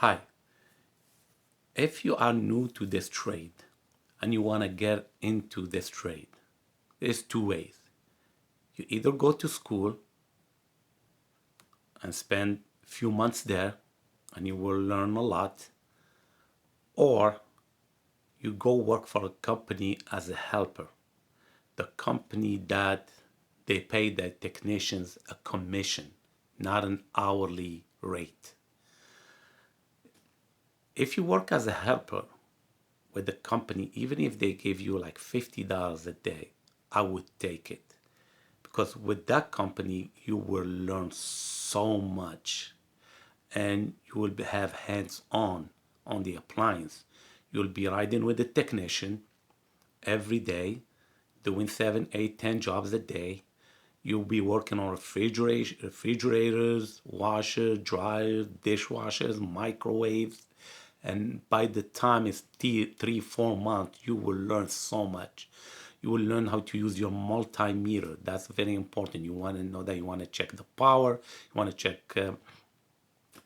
Hi, if you are new to this trade and you want to get into this trade, there's two ways. You either go to school and spend a few months there and you will learn a lot, or you go work for a company as a helper. The company that they pay their technicians a commission, not an hourly rate. If you work as a helper with the company, even if they give you like $50 a day, I would take it. Because with that company, you will learn so much and you will have hands on the appliance. You'll be riding with the technician every day, doing 7, 8, 10 jobs a day. You'll be working on refrigerators, washers, dryers, dishwashers, microwaves. And by the time it's 3, 4 months, you will learn so much. You will learn how to use your multimeter. That's very important. You want to know that you want to check the power, you want to check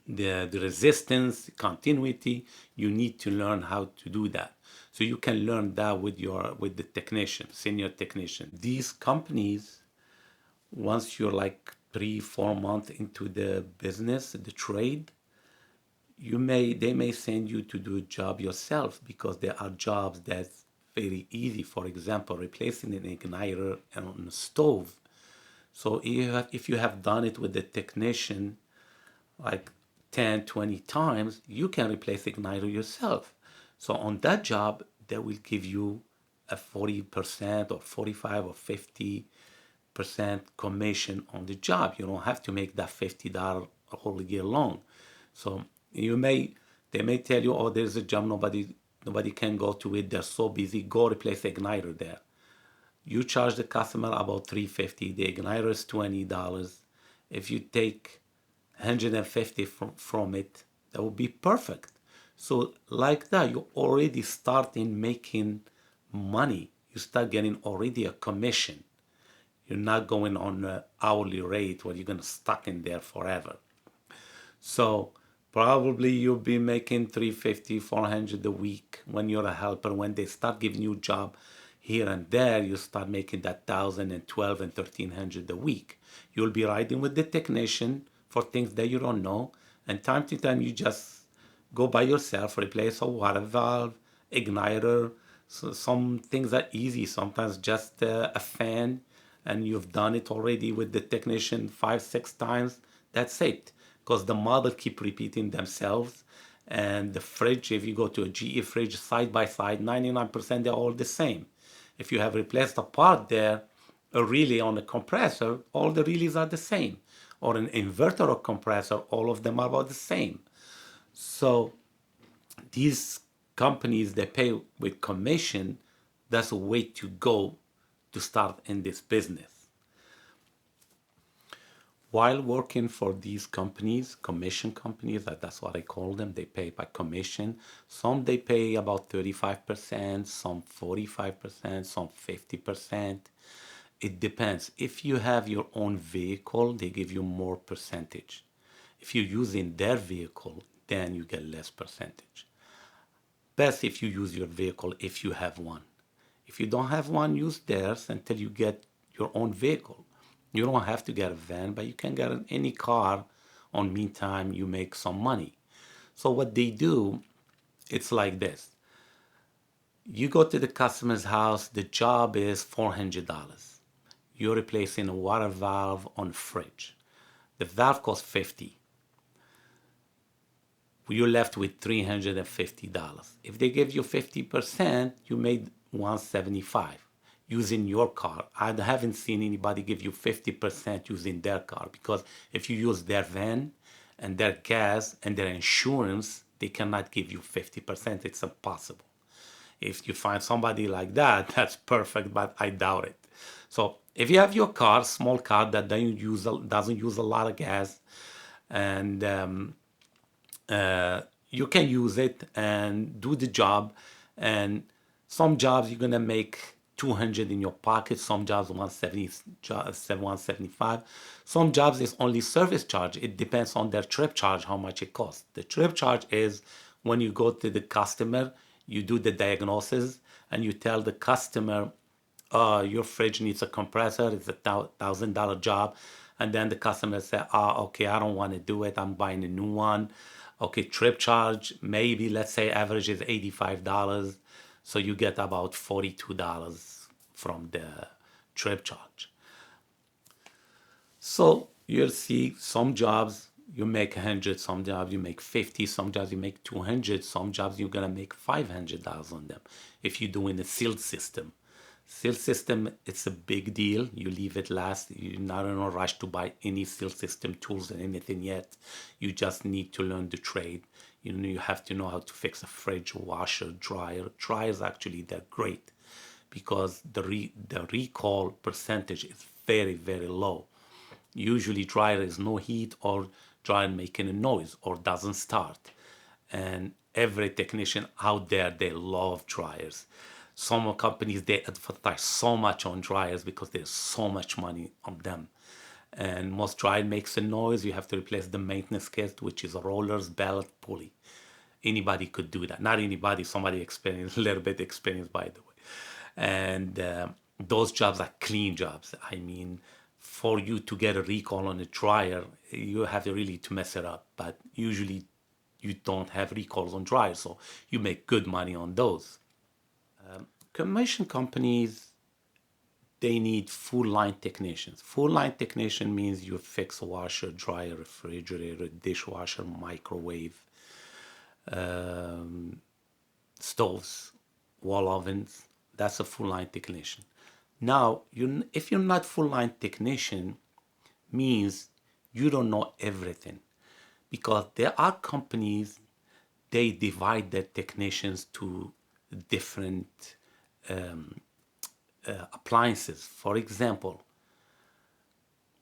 the resistance, continuity. You need to learn how to do that. So you can learn that with the technician, senior technician. These companies, once you're like 3, 4 months into the business, the trade, they may send you to do a job yourself because there are jobs that's very easy. For example, replacing an igniter on a stove. So if you have done it with the technician like 10, 20 times, you can replace the igniter yourself. So on that job, they will give you a 40% or 45 or 50% commission on the job. You don't have to make that $50 a whole year long. So they may tell you, oh, there's a job nobody can go to it. They're so busy. Go replace the igniter there. You charge the customer about $3.50. The igniter is $20. If you take 150 from it, that would be perfect. So like that, you already start in making money. You start getting already a commission. You're not going on an hourly rate where you're going to stuck in there forever. So probably you'll be making 350, 400 a week when you're a helper. When they start giving you job here and there, you start making that 1,000 and 12 and 1,300 a week. You'll be riding with the technician for things that you don't know. And time to time, you just go by yourself, replace a water valve, igniter. So some things are easy. Sometimes just a fan, and you've done it already with the technician 5, 6 times. That's it. Because the model keep repeating themselves. And the fridge, if you go to a GE fridge side by side, 99% they're all the same. If you have replaced a part there, a relay on a compressor, all the relays are the same. Or an inverter or compressor, all of them are about the same. So these companies, they pay with commission. That's a way to go to start in this business. While working for these companies, commission companies, that's what I call them, they pay by commission. Some they pay about 35%, some 45%, some 50%. It depends. If you have your own vehicle, they give you more percentage. If you're using their vehicle, then you get less percentage. Best if you use your vehicle if you have one. If you don't have one, use theirs until you get your own vehicle. You don't have to get a van, but you can get any car. On meantime, you make some money. So what they do, it's like this. You go to the customer's house, the job is $400. You're replacing a water valve on a fridge. The valve costs $50. You're left with $350. If they give you 50%, you made $175 using your car. I haven't seen anybody give you 50% using their car, because if you use their van and their gas and their insurance, they cannot give you 50%. It's impossible. If you find somebody like that, that's perfect, but I doubt it. So if you have your car, small car that doesn't use a lot of gas, and you can use it and do the job. And some jobs you're gonna make 200 in your pocket. Some jobs 170, 175. Some jobs is only service charge. It depends on their trip charge, how much it costs. The trip charge is when you go to the customer, you do the diagnosis, and you tell the customer, your fridge needs a compressor. It's $1,000 job. And then the customer say, okay, I don't want to do it. I'm buying a new one. Okay, trip charge, maybe let's say average is $85. So you get about $42 from the trip charge. So you'll see some jobs you make 100, some jobs you make 50, some jobs you make 200, some jobs you're gonna make $500 on them if you're doing a sealed system. Sealed system, it's a big deal. You leave it last. You're not in a rush to buy any sealed system tools or anything yet. You just need to learn the trade. You know, you have to know how to fix a fridge, washer, dryer. Dryers, actually, they're great because the recall percentage is very, very low. Usually dryer is no heat or dryer making a noise or doesn't start. And every technician out there, they love dryers. Some companies, they advertise so much on dryers because there's so much money on them. And most dryer makes a noise. You have to replace the maintenance kit, which is rollers, belt, pulley. Anybody could do that. Not anybody, somebody experienced, a little bit experienced, by the way. And those jobs are clean jobs. I mean, for you to get a recall on a dryer, you have to really to mess it up. But usually you don't have recalls on dryers, so you make good money on those. Commission companies, they need full line technicians. Full line technician means you fix a washer, dryer, refrigerator, dishwasher, microwave, stoves, wall ovens. That's a full line technician. Now, if you're not full line technician, means you don't know everything, because there are companies, they divide their technicians to different appliances. For example,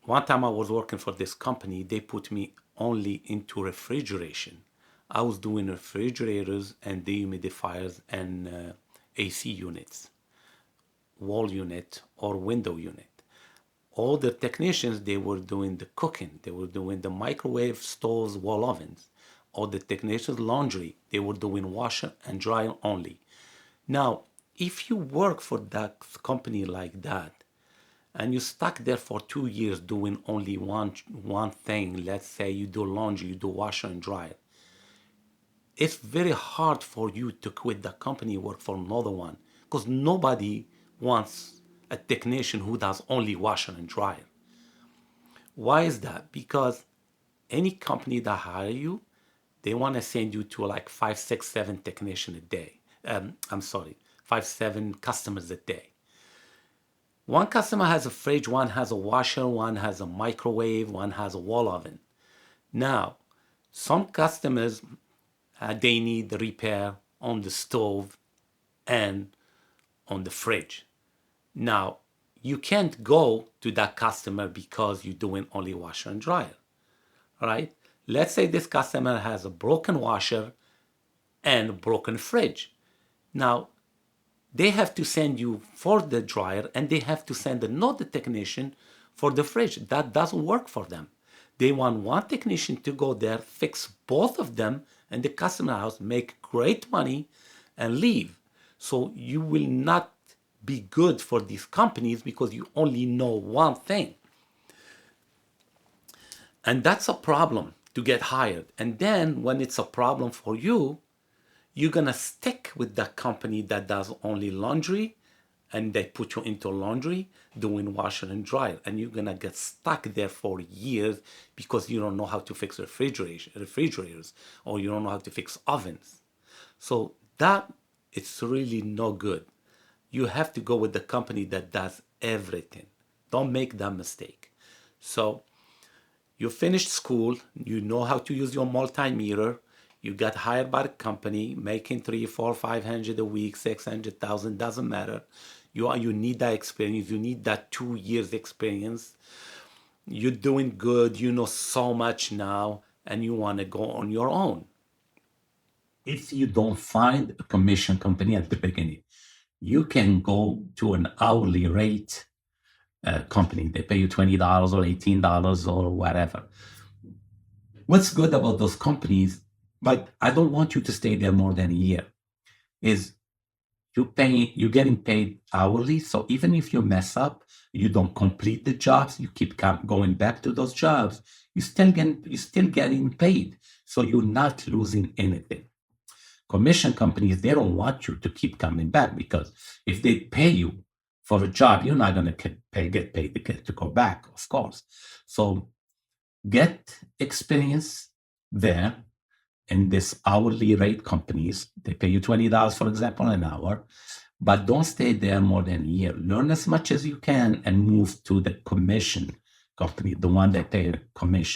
one time I was working for this company, they put me only into refrigeration. I was doing refrigerators and dehumidifiers and AC units, wall unit or window unit. All the technicians, they were doing the cooking, they were doing the microwave, stoves, wall ovens. All the technicians, laundry, they were doing washer and dryer only. Now, if you work for that company like that, and you stuck there for 2 years doing only one thing, let's say you do laundry, you do washer and dryer, it's very hard for you to quit that company, work for another one, because nobody wants a technician who does only washer and dryer. Why is that? Because any company that hire you, they want to send you to like 5, 6, 7 technician a day. I'm sorry, 5, 7 customers a day. One customer has a fridge, one has a washer, one has a microwave, one has a wall oven. Now, some customers, they need the repair on the stove and on the fridge. Now, you can't go to that customer because you're doing only washer and dryer, right? Let's say this customer has a broken washer and a broken fridge. Now, they have to send you for the dryer and they have to send another technician for the fridge. That doesn't work for them. They want one technician to go there, fix both of them, and the customer house, make great money and leave. So you will not be good for these companies because you only know one thing. And that's a problem to get hired. And then when it's a problem for you, you're going to stick with that company that does only laundry, and they put you into laundry doing washer and dryer, and you're going to get stuck there for years because you don't know how to fix refrigerators, or you don't know how to fix ovens. So that, it's really no good. You have to go with the company that does everything. Don't make that mistake. So you finished school, you know how to use your multimeter, you got hired by the company, making 300, 400, 500 a week, 600,000, doesn't matter. You need that experience. You need that 2 years experience. You're doing good. You know so much now, and you want to go on your own. If you don't find a commission company at the beginning, you can go to an hourly rate company. They pay you $20 or $18 or whatever. What's good about those companies, but I don't want you to stay there more than a year, is you're getting paid hourly. So even if you mess up, you don't complete the jobs, you keep going back to those jobs, you're still getting paid. So you're not losing anything. Commission companies, they don't want you to keep coming back, because if they pay you for a job, you're not going to get paid to go back, of course. So get experience there in this hourly rate companies. They pay you $20, for example, an hour, but don't stay there more than a year. Learn as much as you can and move to the commission company, the one that pay a commission.